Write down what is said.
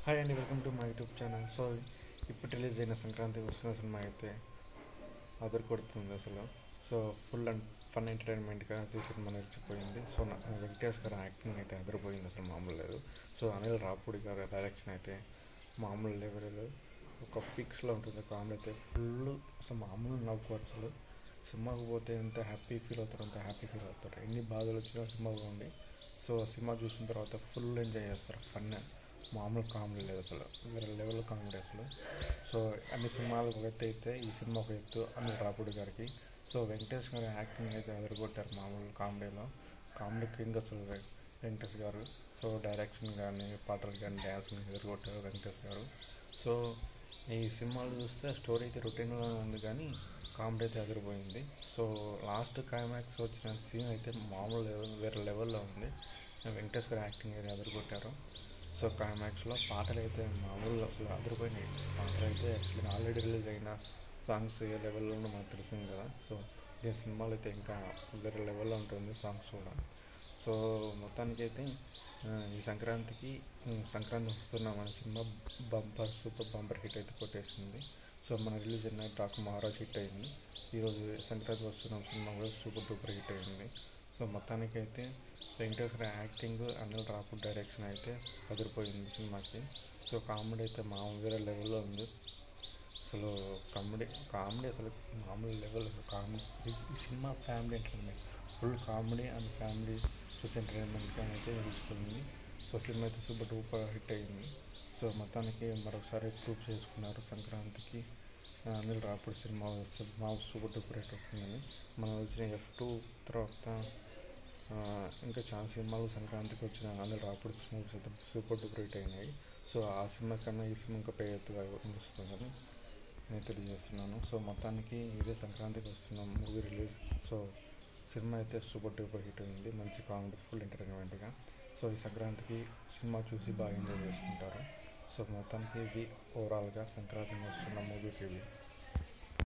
Hi అండి, welcome to my YouTube channel. So ఇప్పుడు release అయిన సంక్రాంతి వస్తున్న సినిమా అయితే అదర్ కొడుతుంది అసలు. సో ఫుల్ అండ్ ఫన్ ఎంటర్టైన్మెంట్గా ఈ సినిమా నడిచిపోయింది. సో వెంకటేష్ గారి యాక్టింగ్ అయితే అదిరిపోయింది, అసలు మామూలు లేదు. సో అనిల్ రాపూడి గారి డైరెక్షన్ అయితే మామూలు లెవెల్, ఒక పిక్స్లో ఉంటుంది. కామెడీ అయితే ఫుల్, అసలు మామూలు నవ్వుకోరు. అసలు సినిమాకు పోతే ఎంత హ్యాపీ ఫీల్ అవుతారు, అంత హ్యాపీ ఫీల్ అవుతారు. ఎన్ని బాధలు వచ్చినా సినిమా పోండి, సో సినిమా చూసిన తర్వాత ఫుల్ ఎంజాయ్ చేస్తారు. ఫన్, మామూలు కామెడీ లేదు, అసలు వేరే లెవెల్ కామెడీ అసలు. సో అన్ని సినిమాలకు ఒక ఎత్తు అయితే ఈ సినిమా ఒక ఎత్తు అనిల్ రాపూడి గారికి. సో వెంకటేష్ గారి యాక్టింగ్ అయితే అదరగొట్టారు మామూలు కామెడీలో. కామెడీ కింగ్ అసలు వెంకటేష్ గారు. సో డైరెక్షన్ కానీ, పాటలు కానీ, డ్యాన్స్ని ఎదురుకొట్టారు వెంకటేష్ గారు. సో ఈ సినిమాలు చూస్తే స్టోరీ అయితే రొటీన్గా ఉంది, కానీ కామెడీ అయితే అదిరిపోయింది. సో లాస్ట్ క్లైమాక్స్ వచ్చిన సీన్ అయితే మామూలు లెవెల్, వేరే లెవెల్లో ఉంది. వెంకటేష్ గారు యాక్టింగ్ అయితే అదిరికొట్టారు. సో క్లైమాక్స్లో పాటలు అయితే మామూలు అసలు అదిరిపోయినాయి. పాటలు అయితే యాక్చువల్లీ ఆల్రెడీ రిలీజ్ అయిన సాంగ్స్ ఏ లెవెల్లో మనకు తెలిసింది కదా. సో దీని సినిమాలు అయితే ఇంకా వేరే లెవెల్లో ఉంటుంది సాంగ్స్ కూడా. సో మొత్తానికైతే ఈ సంక్రాంతి వస్తున్న మన సినిమా సూపర్ బంపర్ హిట్ అయితే కొట్టేసింది. సో మన రిలీజ్ అయిన డాకు మహారాజ్ హిట్ అయింది. ఈరోజు సంక్రాంతి వస్తున్న సినిమా కూడా సూపర్ డూపర్ హిట్ అయింది. సో మొత్తానికైతే వెంకటేష్ గారి యాక్టింగ్, అనిల్ రాపూడ్ డైరెక్షన్ అయితే అదిరిపోయింది సినిమాకి. సో కామెడీ అయితే వేరే లెవెల్లో ఉంది. అసలు కామెడీ అసలు మామూలు లెవెల్. కామెడీ ఈ cinema family entertainment, full comedy and family చూసి ఎంటర్టైన్మెంట్గా అయితే నిలుచుకుంది. సో సినిమా అయితే సూపర్ డూపర్ హిట్ అయింది. సో మొత్తానికి మరొకసారి ప్రూవ్ చేసుకున్నారు సంక్రాంతికి అనిల్ రాపూడి సినిమా వస్తే సూపర్ డూపర్ హిట్ అవుతుందని. మనం వచ్చిన F2 తర్వాత ఇంకా చాలా సినిమాలు సంక్రాంతికి వచ్చిన అనిల్ రాపూడి సినిమాస్ అయితే సూపర్ డూపర్ హిట్ అయినాయి. సో ఆ సినిమా కన్నా ఈ సినిమా ఇంకా ఎత్తుగా నిలుస్తుందని నేను తెలియజేస్తున్నాను. సో మొత్తానికి ఇదే సంక్రాంతికి వస్తున్న మూవీ రిలీజ్. సో సినిమా అయితే సూపర్ డూపర్ హిట్ అయింది, మంచి కామెడీ, ఫుల్ ఎంటర్టైన్మెంట్గా. సో ఈ సంక్రాంతికి సినిమా చూసి బాగా ఎంజాయ్ చేసుకుంటారు. సో మొత్తానికి ఇది ఓవరాల్గా సంక్రాంతికి వస్తున్న మూవీ రివ్యూ.